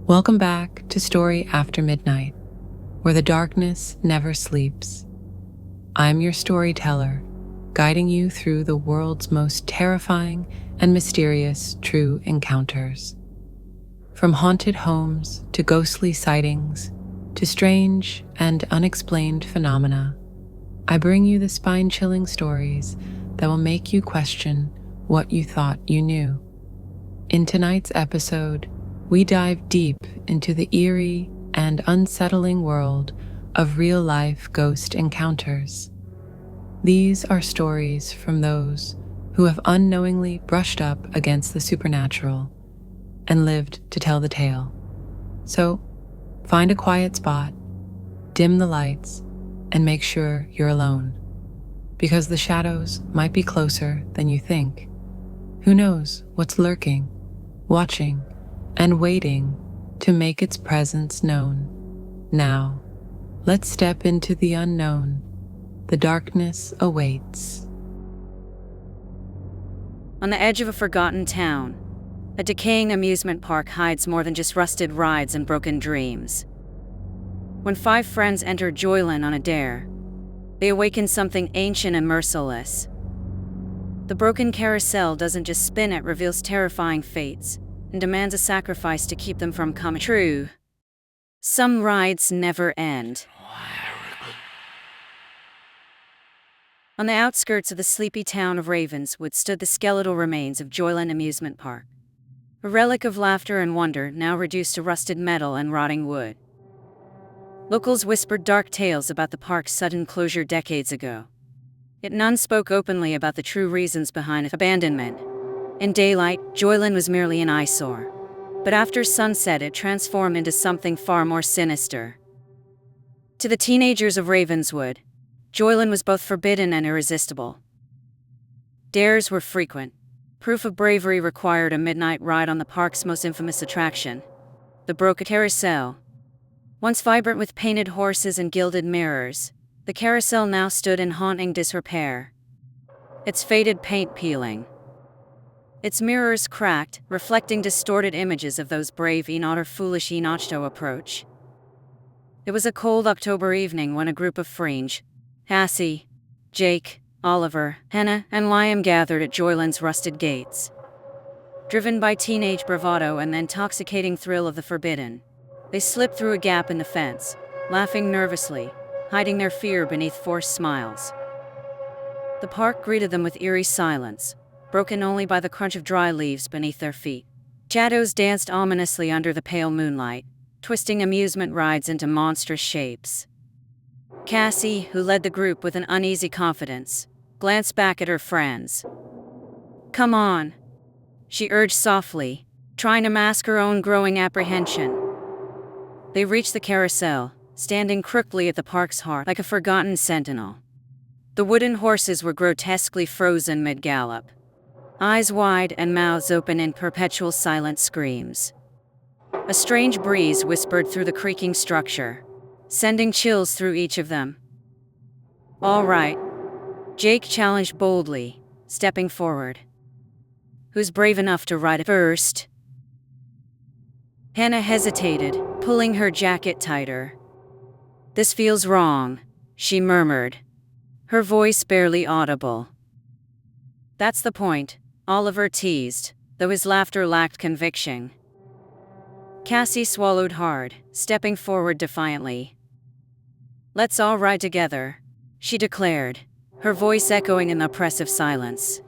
Welcome back to Story After Midnight, where the darkness never sleeps. I'm your storyteller, guiding you through the world's most terrifying and mysterious true encounters. From haunted homes to ghostly sightings to strange and unexplained phenomena, I bring you the spine-chilling stories that will make you question what you thought you knew. In tonight's episode, we dive deep into the eerie and unsettling world of real-life ghost encounters. These are stories from those who have unknowingly brushed up against the supernatural and lived to tell the tale. So, find a quiet spot, dim the lights, and make sure you're alone, because the shadows might be closer than you think. Who knows what's lurking, watching, and waiting to make its presence known. Now, let's step into the unknown. The darkness awaits. On the edge of a forgotten town, a decaying amusement park hides more than just rusted rides and broken dreams. When 5 friends enter Joyland on a dare, they awaken something ancient and merciless. The Broken Carousel doesn't just spin, it reveals terrifying fates and demands a sacrifice to keep them from coming true. Some rides never end. On the outskirts of the sleepy town of Ravenswood stood the skeletal remains of Joyland Amusement Park, a relic of laughter and wonder now reduced to rusted metal and rotting wood. Locals whispered dark tales about the park's sudden closure decades ago, yet none spoke openly about the true reasons behind abandonment. In daylight, Joyland was merely an eyesore, but after sunset it transformed into something far more sinister. To the teenagers of Ravenswood, Joyland was both forbidden and irresistible. Dares were frequent. Proof of bravery required a midnight ride on the park's most infamous attraction, the Broken Carousel. Once vibrant with painted horses and gilded mirrors, the carousel now stood in haunting disrepair, its faded paint peeling, its mirrors cracked, reflecting distorted images of those brave and not or foolish enough to approach. It was a cold October evening when a group of friends, Cassie, Jake, Oliver, Hannah, and Liam gathered at Joyland's rusted gates. Driven by teenage bravado and the intoxicating thrill of the forbidden, they slipped through a gap in the fence, laughing nervously, hiding their fear beneath forced smiles. The park greeted them with eerie silence, broken only by the crunch of dry leaves beneath their feet. Shadows danced ominously under the pale moonlight, twisting amusement rides into monstrous shapes. Cassie, who led the group with an uneasy confidence, glanced back at her friends. "Come on," she urged softly, trying to mask her own growing apprehension. They reached the carousel, standing crookedly at the park's heart like a forgotten sentinel. The wooden horses were grotesquely frozen mid-gallop, eyes wide and mouths open in perpetual silent screams. A strange breeze whispered through the creaking structure, sending chills through each of them. "All right," Jake challenged boldly, stepping forward. "Who's brave enough to ride it first?" Hannah hesitated, pulling her jacket tighter. "This feels wrong," she murmured, her voice barely audible. "That's the point," Oliver teased, though his laughter lacked conviction. Cassie swallowed hard, stepping forward defiantly. "Let's all ride together," she declared, her voice echoing in the oppressive silence.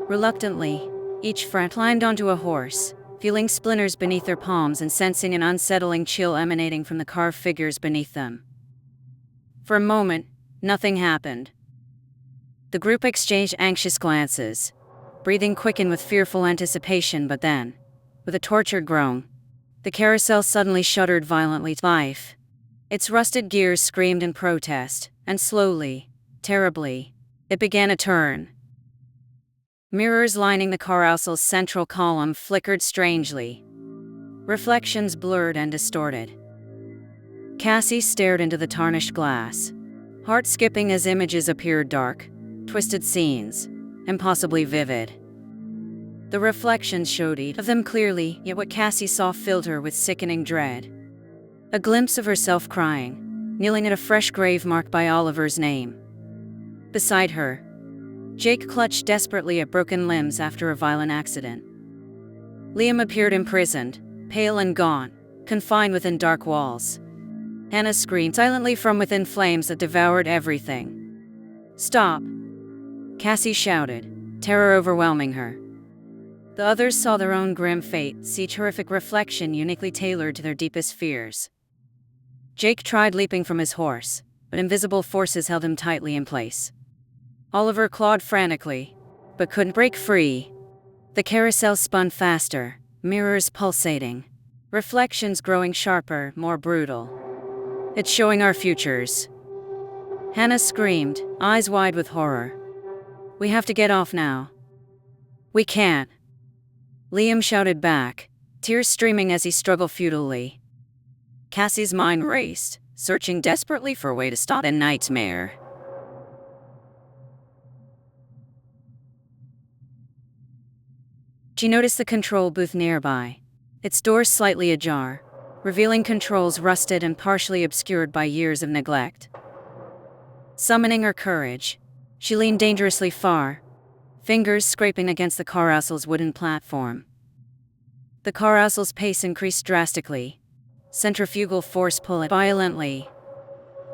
Reluctantly, each friend climbed onto a horse, feeling splinters beneath their palms and sensing an unsettling chill emanating from the carved figures beneath them. For a moment, nothing happened. The group exchanged anxious glances, breathing quickened with fearful anticipation, but then, with a tortured groan, the carousel suddenly shuddered violently to life. Its rusted gears screamed in protest, and slowly, terribly, it began to turn. Mirrors lining the carousel's central column flickered strangely, reflections blurred and distorted. Cassie stared into the tarnished glass, heart skipping as images appeared dark, twisted scenes, impossibly vivid. The reflections showed each of them clearly, yet what Cassie saw filled her with sickening dread. A glimpse of herself crying, kneeling at a fresh grave marked by Oliver's name. Beside her, Jake clutched desperately at broken limbs after a violent accident. Liam appeared imprisoned, pale and gaunt, confined within dark walls. Hannah screamed silently from within flames that devoured everything. "Stop!" Cassie shouted, terror overwhelming her. The others saw their own grim fate, each horrific reflection uniquely tailored to their deepest fears. Jake tried leaping from his horse, but invisible forces held him tightly in place. Oliver clawed frantically, but couldn't break free. The carousel spun faster, mirrors pulsating, reflections growing sharper, more brutal. "It's showing our futures." Hannah screamed, eyes wide with horror. "We have to get off now." "We can't." Liam shouted back, tears streaming as he struggled futilely. Cassie's mind raced, searching desperately for a way to stop the nightmare. She noticed the control booth nearby, its doors slightly ajar, revealing controls rusted and partially obscured by years of neglect. Summoning her courage, she leaned dangerously far, fingers scraping against the carrousel's wooden platform. The carousel's pace increased drastically, centrifugal force pulling violently.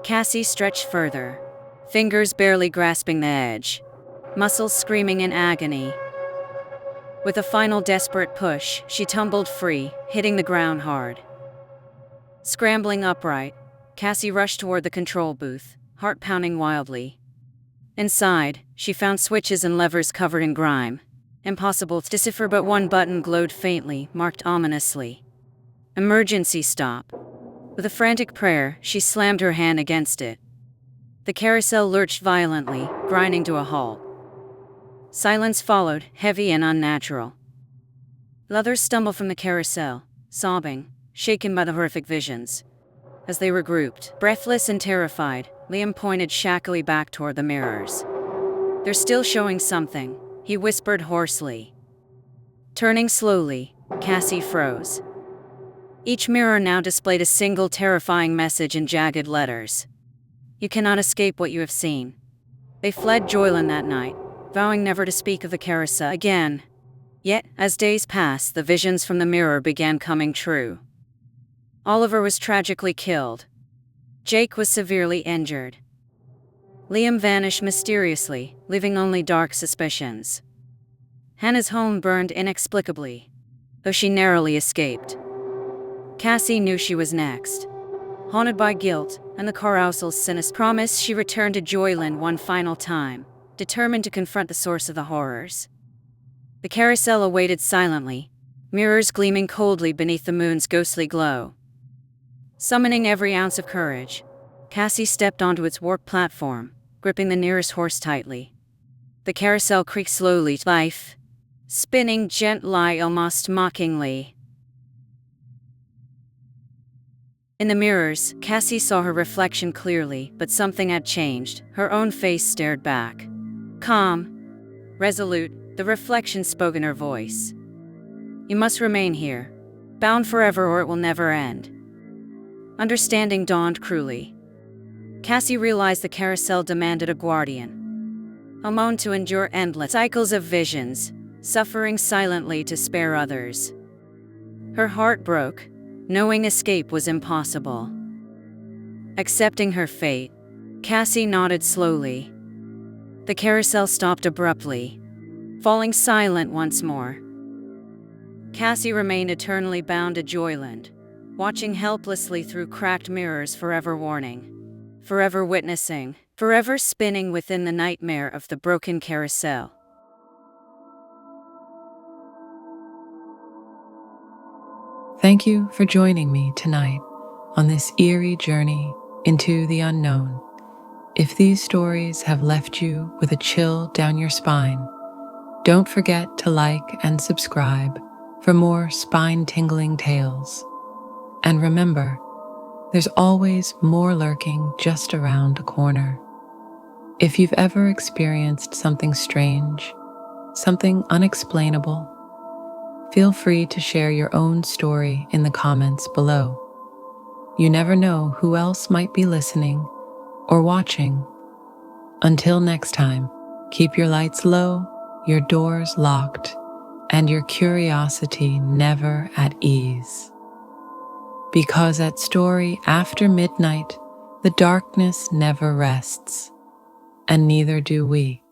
Cassie stretched further, fingers barely grasping the edge, muscles screaming in agony. With a final desperate push, she tumbled free, hitting the ground hard. Scrambling upright, Cassie rushed toward the control booth, heart pounding wildly. Inside, she found switches and levers covered in grime. Impossible to decipher, but one button glowed faintly, marked ominously. "Emergency stop." With a frantic prayer, she slammed her hand against it. The carousel lurched violently, grinding to a halt. Silence followed, heavy and unnatural. The others stumbled from the carousel, sobbing, shaken by the horrific visions. As they regrouped, breathless and terrified, Liam pointed shakily back toward the mirrors. "They're still showing something," he whispered hoarsely. Turning slowly, Cassie froze. Each mirror now displayed a single terrifying message in jagged letters. "You cannot escape what you have seen." They fled Joyland that night, vowing never to speak of the carousel again. Yet, as days passed, the visions from the mirror began coming true. Oliver was tragically killed. Jake was severely injured. Liam vanished mysteriously, leaving only dark suspicions. Hannah's home burned inexplicably, though she narrowly escaped. Cassie knew she was next. Haunted by guilt and the carousel's sinister promise, she returned to Joyland one final time, determined to confront the source of the horrors. The carousel awaited silently, mirrors gleaming coldly beneath the moon's ghostly glow. Summoning every ounce of courage, Cassie stepped onto its warped platform, gripping the nearest horse tightly. The carousel creaked slowly to life, spinning gently, almost mockingly. In the mirrors, Cassie saw her reflection clearly, but something had changed. Her own face stared back. Calm, resolute, the reflection spoke in her voice. "You must remain here, bound forever, or it will never end." Understanding dawned cruelly. Cassie realized the carousel demanded a guardian, a moan to endure endless cycles of visions, suffering silently to spare others. Her heart broke, knowing escape was impossible. Accepting her fate, Cassie nodded slowly. The carousel stopped abruptly, falling silent once more. Cassie remained eternally bound to Joyland, watching helplessly through cracked mirrors, forever warning, forever witnessing, forever spinning within the nightmare of the Broken Carousel. Thank you for joining me tonight on this eerie journey into the unknown. If these stories have left you with a chill down your spine, don't forget to like and subscribe for more spine-tingling tales. And remember, there's always more lurking just around the corner. If you've ever experienced something strange, something unexplainable, Feel free to share your own story in the comments below. You never know who else might be listening or watching. Until next time, keep your lights low, your doors locked, and your curiosity never at ease. Because at Story After Midnight, the darkness never rests, and neither do we.